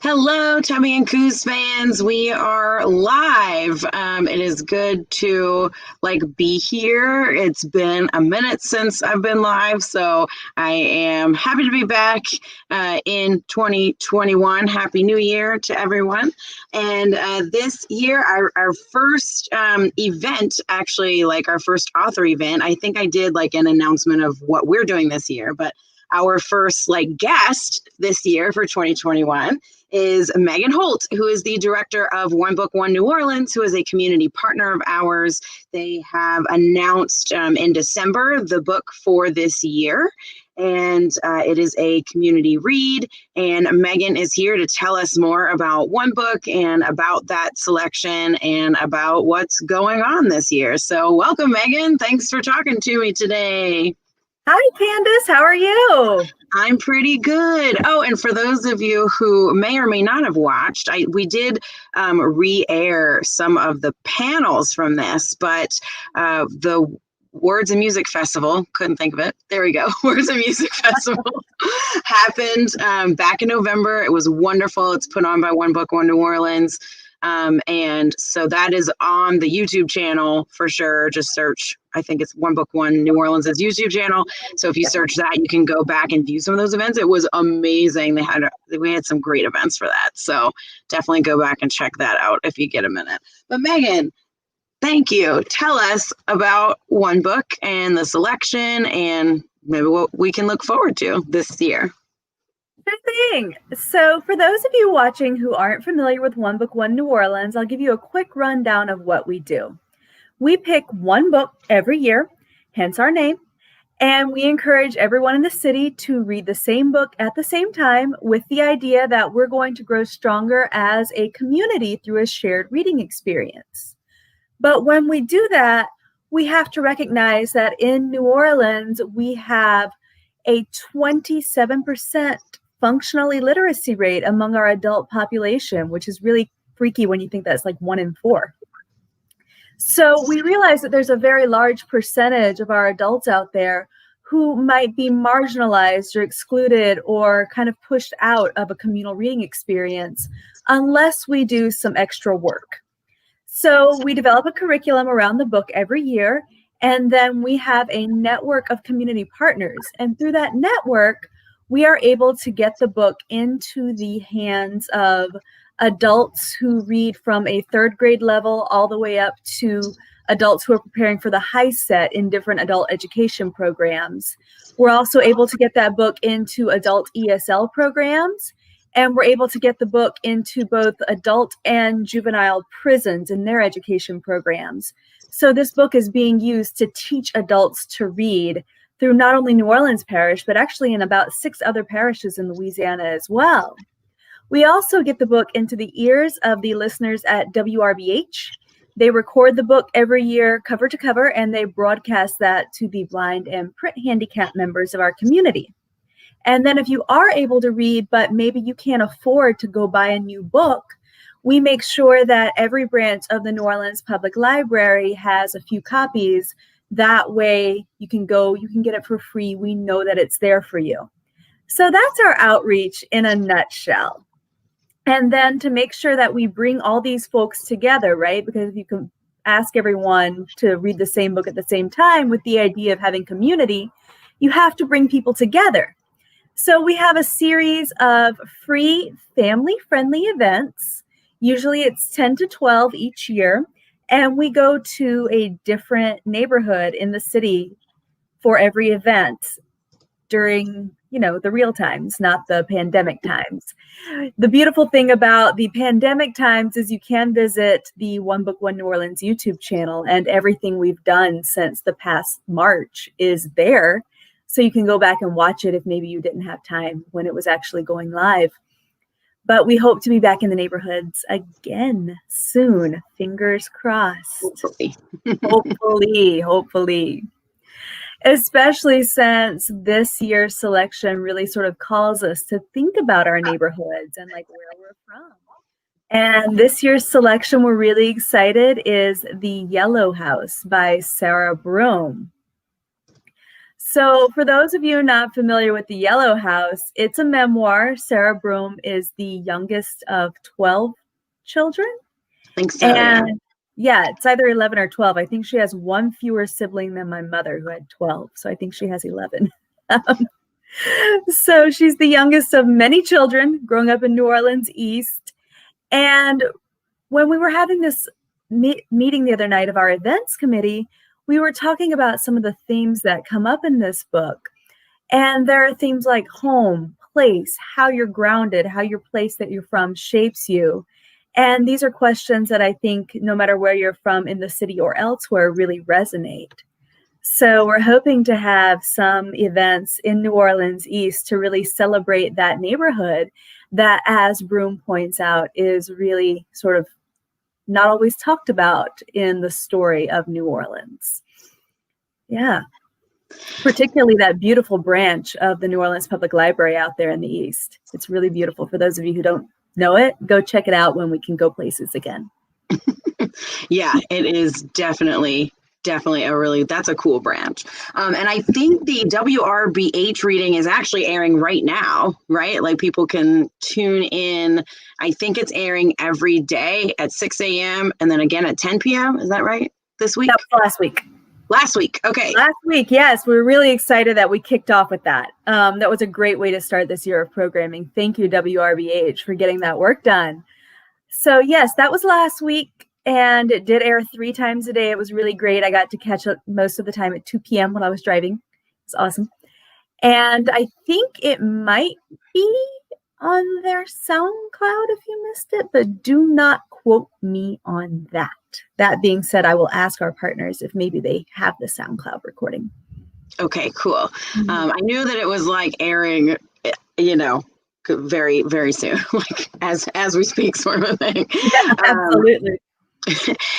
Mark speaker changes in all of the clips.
Speaker 1: Hello, Tummy and Coos fans. We are live. It is good to be here. It's been a minute since I've been live, so I am happy to be back in 2021. Happy New Year to everyone. And this year, our first event, actually, our first author event, I think I did an announcement of what we're doing this year, but our first guest this year for 2021 is Megan Holt, who is the director of One Book, One New Orleans, who is a community partner of ours. They have announced in December the book for this year, and it is a community read. And Megan is here to tell us more about One Book and about that selection and about what's going on this year. So welcome, Megan. Thanks for talking to me today.
Speaker 2: Hi, Candace. How are you?
Speaker 1: I'm pretty good. Oh, and for those of you who may or may not have watched, we did re-air some of the panels from this, but the Words and Music Festival, couldn't think of it. There we go. Words and Music Festival happened back in November. It was wonderful. It's put on by One Book, One New Orleans. And so that is on the YouTube channel for sure. Just search, I think it's One Book, One New Orleans' YouTube channel. So if you search that, you can go back and view some of those events. It was amazing. We had some great events for that. So definitely go back and check that out if you get a minute. But Megan, thank you. Tell us about One Book and the selection and maybe what we can look forward to this year.
Speaker 2: Sure thing. So for those of you watching who aren't familiar with One Book, One New Orleans, I'll give you a quick rundown of what we do. We pick one book every year, hence our name, and we encourage everyone in the city to read the same book at the same time with the idea that we're going to grow stronger as a community through a shared reading experience. But when we do that, we have to recognize that in New Orleans, we have a 27% functional illiteracy rate among our adult population, which is really freaky when you think that's 1 in 4. So we realize that there's a very large percentage of our adults out there who might be marginalized or excluded or kind of pushed out of a communal reading experience unless we do some extra work. So we develop a curriculum around the book every year, and then we have a network of community partners. And through that network, we are able to get the book into the hands of adults who read from a 3rd grade level all the way up to adults who are preparing for the high set in different adult education programs. We're also able to get that book into adult ESL programs, and we're able to get the book into both adult and juvenile prisons in their education programs. So this book is being used to teach adults to read through not only New Orleans Parish, but actually in about 6 other parishes in Louisiana as well. We also get the book into the ears of the listeners at WRBH. They record the book every year cover to cover, and they broadcast that to the blind and print handicap members of our community. And then if you are able to read, but maybe you can't afford to go buy a new book, we make sure that every branch of the New Orleans Public Library has a few copies. That way you can get it for free. We know that it's there for you. So that's our outreach in a nutshell. And then to make sure that we bring all these folks together, right? Because if you can ask everyone to read the same book at the same time with the idea of having community, you have to bring people together. So we have a series of free family-friendly events. Usually it's 10 to 12 each year. And we go to a different neighborhood in the city for every event during, the real times, not the pandemic times. The beautiful thing about the pandemic times is you can visit the One Book, One New Orleans YouTube channel, and everything we've done since the past March is there. So you can go back and watch it if maybe you didn't have time when it was actually going live. But we hope to be back in the neighborhoods again soon. Fingers crossed. Hopefully. Especially since this year's selection really sort of calls us to think about our neighborhoods and where we're from. And this year's selection we're really excited is The Yellow House by Sarah Brome. So for those of you not familiar with the Yellow House, it's a memoir. Sarah Broom is the youngest of 12 children.
Speaker 1: I think so, yeah.
Speaker 2: And yeah, it's either 11 or 12. I think she has one fewer sibling than my mother, who had 12. So I think she has 11. So she's the youngest of many children growing up in New Orleans East. And when we were having this meeting the other night of our events committee, we were talking about some of the themes that come up in this book. And there are themes like home, place, how you're grounded, how your place that you're from shapes you. And these are questions that I think no matter where you're from in the city or elsewhere really resonate. So we're hoping to have some events in New Orleans East to really celebrate that neighborhood that, as Broom points out, is really sort of not always talked about in the story of New Orleans. Yeah. Particularly that beautiful branch of the New Orleans Public Library out there in the East. It's really beautiful. For those of you who don't know it, go check it out when we can go places again.
Speaker 1: Yeah, it is definitely that's a cool branch. And I think the WRBH reading is actually airing right now, right? Like people can tune in. I think it's airing every day at 6 a.m. and then again at 10 p.m. Is that right? This week?
Speaker 2: That was last week.
Speaker 1: Last week. Okay.
Speaker 2: Last week. Yes. We're really excited that we kicked off with that. That was a great way to start this year of programming. Thank you, WRBH, for getting that work done. So yes, that was last week. And it did air 3 times a day. It was really great. I got to catch it most of the time at 2 p.m. when I was driving. It's awesome. And I think it might be on their SoundCloud if you missed it, but do not quote me on that. That being said, I will ask our partners if maybe they have the SoundCloud recording.
Speaker 1: Okay, cool. I knew that it was like airing, very, very soon, like as we speak, sort of a thing.
Speaker 2: Yeah, absolutely.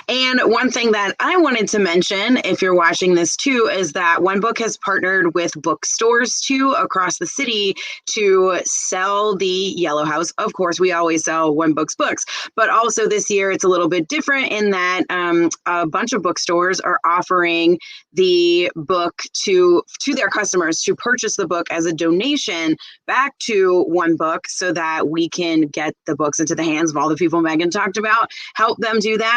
Speaker 1: And one thing that I wanted to mention, if you're watching this too, is that One Book has partnered with bookstores too across the city to sell the Yellow House. Of course, we always sell One Book's books, but also this year it's a little bit different in that a bunch of bookstores are offering the book to their customers to purchase the book as a donation back to One Book so that we can get the books into the hands of all the people Megan talked about, help them do that.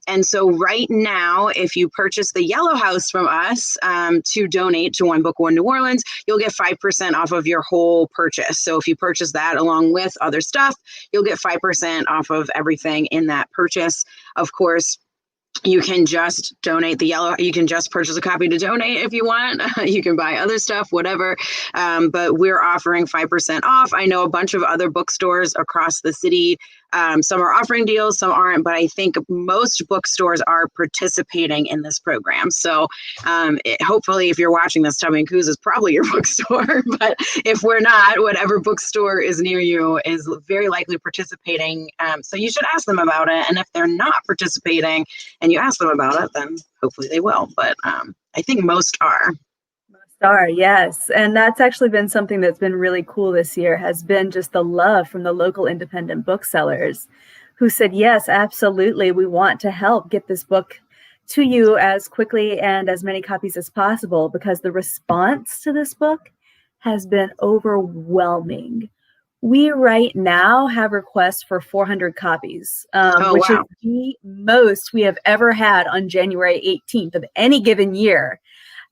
Speaker 1: And so right now, if you purchase the Yellow House from us to donate to One Book One New Orleans, you'll get 5% off of your whole purchase. So if you purchase that along with other stuff, you'll get 5% off of everything in that purchase. Of course, you can just donate you can just purchase a copy to donate if you want. You can buy other stuff, whatever. But we're offering 5% off. I know a bunch of other bookstores across the city. Some are offering deals, some aren't, but I think most bookstores are participating in this program. So hopefully if you're watching this, Tubby & Coos is probably your bookstore, but if we're not, whatever bookstore is near you is very likely participating. So you should ask them about it. And if they're not participating and you ask them about it, then hopefully they will. But I think most are.
Speaker 2: Yes. And that's actually been something that's been really cool this year, has been just the love from the local independent booksellers who said, yes, absolutely. We want to help get this book to you as quickly and as many copies as possible, because the response to this book has been overwhelming. We right now have requests for 400 copies, which is the most we have ever had on January 18th of any given year.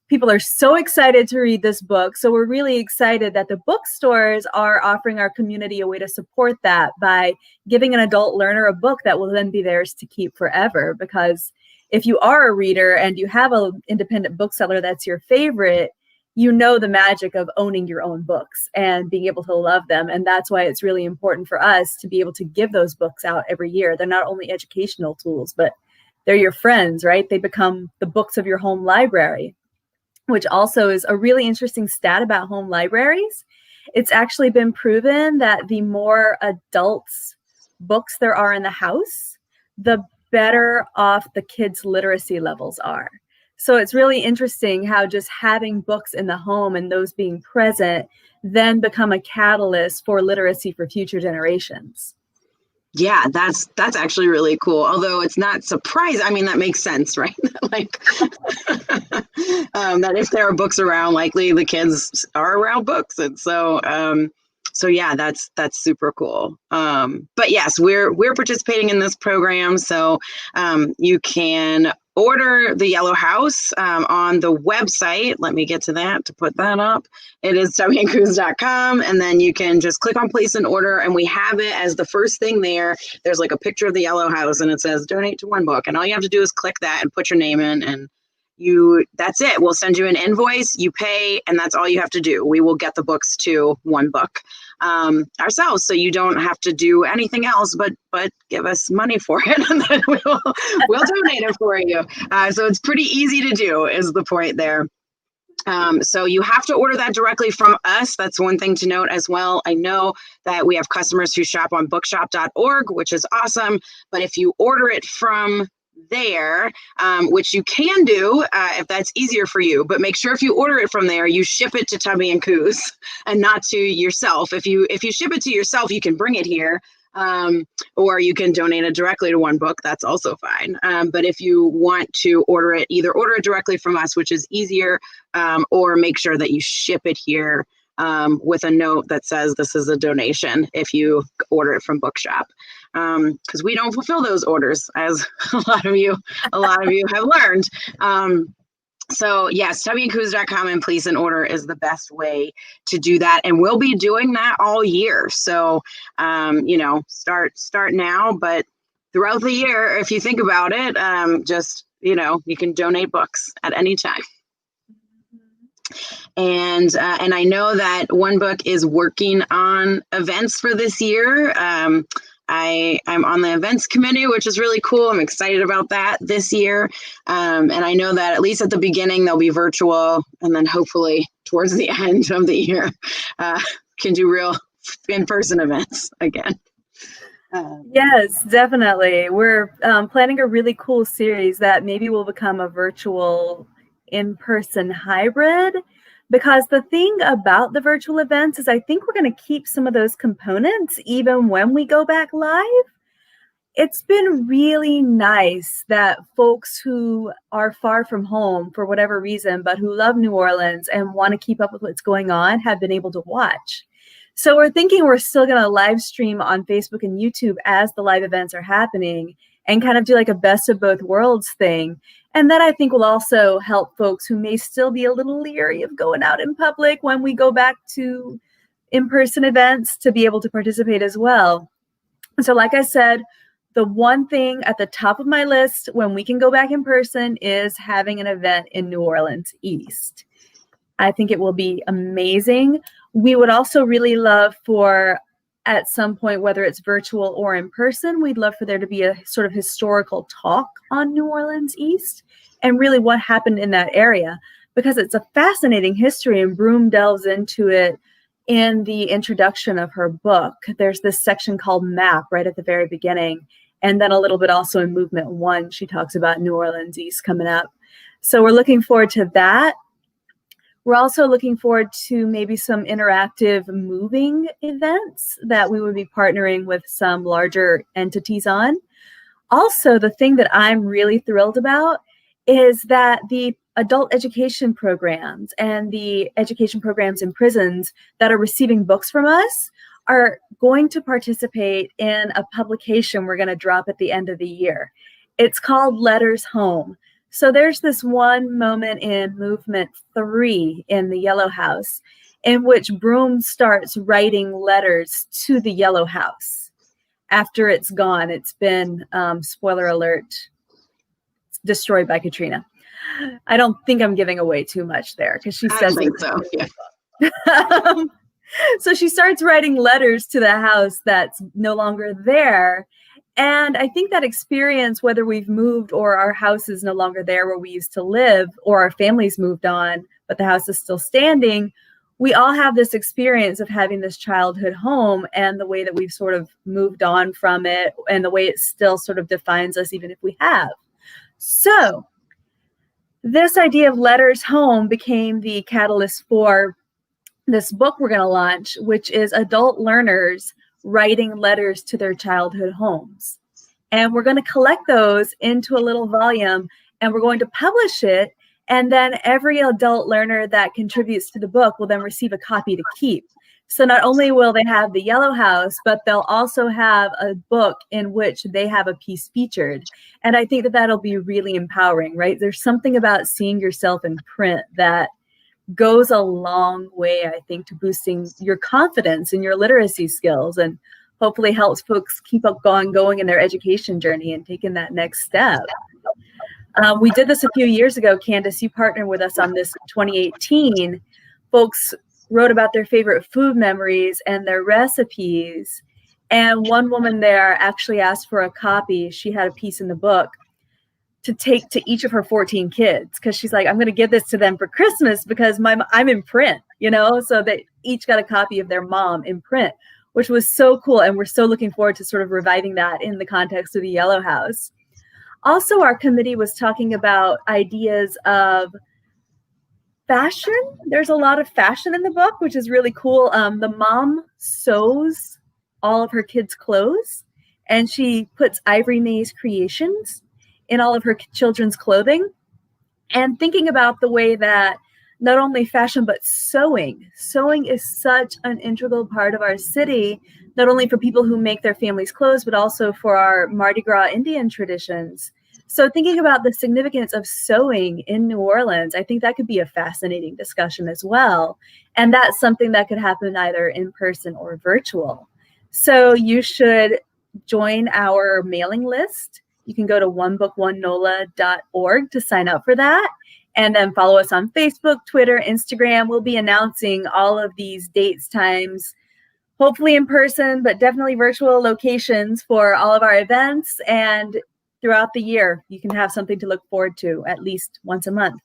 Speaker 2: People are so excited to read this book. So we're really excited that the bookstores are offering our community a way to support that by giving an adult learner a book that will then be theirs to keep forever. Because if you are a reader and you have an independent bookseller that's your favorite, you know the magic of owning your own books and being able to love them. And that's why it's really important for us to be able to give those books out every year. They're not only educational tools, but they're your friends, right? They become the books of your home library, which also is a really interesting stat about home libraries. It's actually been proven that the more adults books there are in the house, the better off the kids' literacy levels are. So it's really interesting how just having books in the home and those being present then become a catalyst for literacy for future generations.
Speaker 1: Yeah, that's actually really cool. Although it's not surprising. I mean, that makes sense, right? Like that if there are books around, likely the kids are around books, and so yeah, that's super cool. But yes, we're participating in this program, so you can order the Yellow House on the website. Let me get to that to put that up. It is tabbyandcoos.com, and then you can just click on place an order, and we have it as the first thing there. There's like a picture of the Yellow House, and it says donate to one book, and all you have to do is click that and put your name in, and that's it. We'll send you an invoice, you pay, and that's all you have to do. We will get the books to one book ourselves, so you don't have to do anything else but give us money for it, and then we'll donate it for you. So it's pretty easy to do, is the point there. So you have to order that directly from us. That's one thing to note as well. I know that we have customers who shop on bookshop.org, which is awesome, but if you order it from there, which you can do if that's easier for you, but make sure if you order it from there, you ship it to Tubby and Coos and not to yourself. If you ship it to yourself, you can bring it here, or you can donate it directly to one book. That's also fine. But if you want to order it, either order it directly from us, which is easier, or make sure that you ship it here with a note that says this is a donation if you order it from Bookshop. Because we don't fulfill those orders, as a lot of you have learned. So yes, tubbyandcoos.com and place an order is the best way to do that, and we'll be doing that all year. So start now, but throughout the year, if you think about it, just you can donate books at any time. And I know that One Book is working on events for this year. I'm on the events committee, which is really cool. I'm excited about that this year. And I know that at least at the beginning, they'll be virtual. And then hopefully towards the end of the year, can do real in-person events again.
Speaker 2: Yes, definitely. We're planning a really cool series that maybe will become a virtual in-person hybrid. Because the thing about the virtual events is I think we're going to keep some of those components even when we go back live. It's been really nice that folks who are far from home for whatever reason, but who love New Orleans and want to keep up with what's going on, have been able to watch. So we're thinking we're still going to live stream on Facebook and YouTube as the live events are happening and kind of do like a best of both worlds thing. And that I think will also help folks who may still be a little leery of going out in public when we go back to in-person events to be able to participate as well. So like I said, the one thing at the top of my list when we can go back in person is having an event in New Orleans East. I think it will be amazing. We would also really love for, at some point, whether it's virtual or in person, we'd love for there to be a sort of historical talk on New Orleans East and really what happened in that area, because it's a fascinating history, and Broom delves into it in the introduction of her book. There's this section called Map right at the very beginning, and then a little bit also in Movement 1, she talks about New Orleans East coming up. So we're looking forward to that. We're also looking forward to maybe some interactive moving events that we would be partnering with some larger entities on. Also, the thing that I'm really thrilled about is that the adult education programs and the education programs in prisons that are receiving books from us are going to participate in a publication we're going to drop at the end of the year. It's called Letters Home. So there's this one moment in Movement 3 in the Yellow House in which Broom starts writing letters to the Yellow House after it's gone. It's been, spoiler alert, destroyed by Katrina. I don't think I'm giving away too much there because she says
Speaker 1: I think so. Yeah.
Speaker 2: So she starts writing letters to the house that's no longer there. And I think that experience, whether we've moved or our house is no longer there where we used to live, or our family's moved on, but the house is still standing, we all have this experience of having this childhood home and the way that we've sort of moved on from it and the way it still sort of defines us, even if we have. So this idea of Letters Home became the catalyst for this book we're going to launch, which is adult learners writing letters to their childhood homes. And we're going to collect those into a little volume, and we're going to publish it. And then every adult learner that contributes to the book will then receive a copy to keep. So not only will they have the Yellow House, but they'll also have a book in which they have a piece featured. And I think that that'll be really empowering, right? There's something about seeing yourself in print that goes a long way, I think, to boosting your confidence and your literacy skills, and hopefully helps folks keep up going in their education journey and taking that next step. We did this a few years ago, Candace. You partnered with us on this in 2018. Folks wrote about their favorite food memories and their recipes. And one woman there actually asked for a copy. She had a piece in the book to take to each of her 14 kids, because she's like, I'm going to give this to them for Christmas because I'm in print, so they each got a copy of their mom in print, which was so cool. And we're so looking forward to sort of reviving that in the context of the Yellow House. Also, our committee was talking about ideas of fashion. There's a lot of fashion in the book, which is really cool. The mom sews all of her kids' clothes, and she puts Ivory May's creations in all of her children's clothing. And thinking about the way that not only fashion, but sewing is such an integral part of our city, not only for people who make their families' clothes, but also for our Mardi Gras Indian traditions. So thinking about the significance of sewing in New Orleans, I think that could be a fascinating discussion as well. And that's something that could happen either in person or virtual. So you should join our mailing list. You can go to onebookoneNOLA.org to sign up for that. And then follow us on Facebook, Twitter, Instagram. We'll be announcing all of these dates, times, hopefully in person, but definitely virtual locations for all of our events. And throughout the year, you can have something to look forward to at least once a month.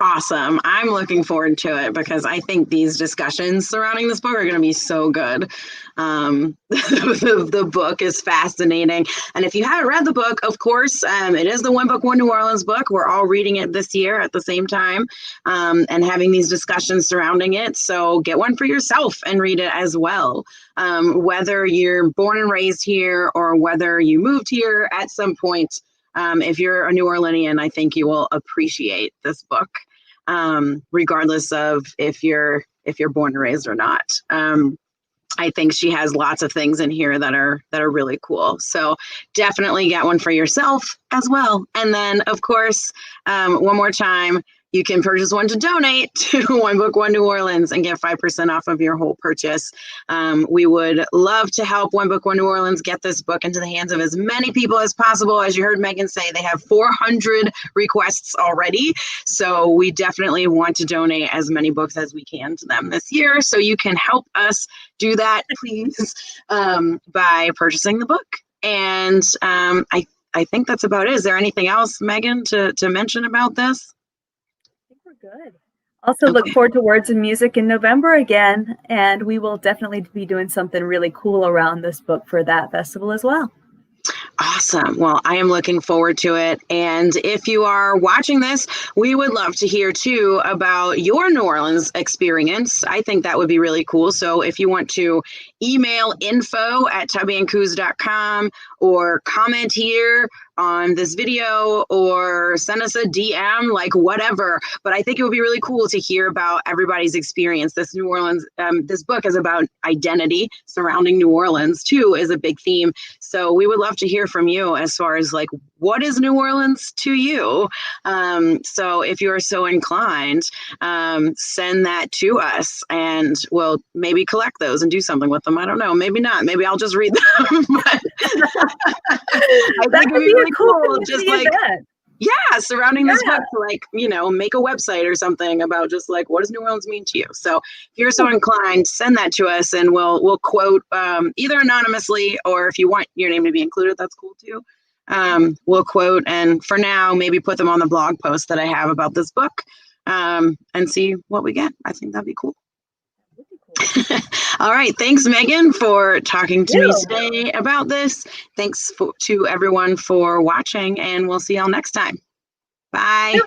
Speaker 1: Awesome. I'm looking forward to it because I think these discussions surrounding this book are going to be so good. The book is fascinating. And if you haven't read the book, of course, it is the One Book, One New Orleans book. We're all reading it this year at the same time and having these discussions surrounding it. So get one for yourself and read it as well. Whether you're born and raised here or whether you moved here at some point, if you're a New Orleanian, I think you will appreciate this book, regardless of if you're born and raised or not. I think she has lots of things in here that are really cool. So definitely get one for yourself as well. And then, of course, one more time, you can purchase one to donate to One Book, One New Orleans and get 5% off of your whole purchase. We would love to help One Book, One New Orleans get this book into the hands of as many people as possible. As you heard Megan say, they have 400 requests already. So we definitely want to donate as many books as we can to them this year. So you can help us do that, please, by purchasing the book. And I think that's about it. Is there anything else, Megan, to mention about this?
Speaker 2: Good. Also look forward to Words and Music in November again, and we will definitely be doing something really cool around this book for that festival as well.
Speaker 1: Awesome. Well, I am looking forward to it. And if you are watching this, we would love to hear too about your New Orleans experience. I think that would be really cool. So if you want to email info@tubbyandcoos.com or comment here on this video or send us a DM, like whatever. But I think it would be really cool to hear about everybody's experience. This New Orleans, this book is about identity surrounding New Orleans too, is a big theme. So we would love to hear from you as far as like, what is New Orleans to you? So if you are so inclined, send that to us and we'll maybe collect those and do something with them. I don't know. Maybe not. Maybe I'll just read them. But I think it would be really cool. Just like, yeah, surrounding this book to like, make a website or something about just like, what does New Orleans mean to you? So if you're so inclined, send that to us and we'll quote either anonymously or if you want your name to be included, that's cool too. We'll quote and for now, maybe put them on the blog post that I have about this book and see what we get. I think that'd be cool. All right. Thanks, Megan, for talking to me today about this. Thanks to everyone for watching, and we'll see y'all next time. Bye.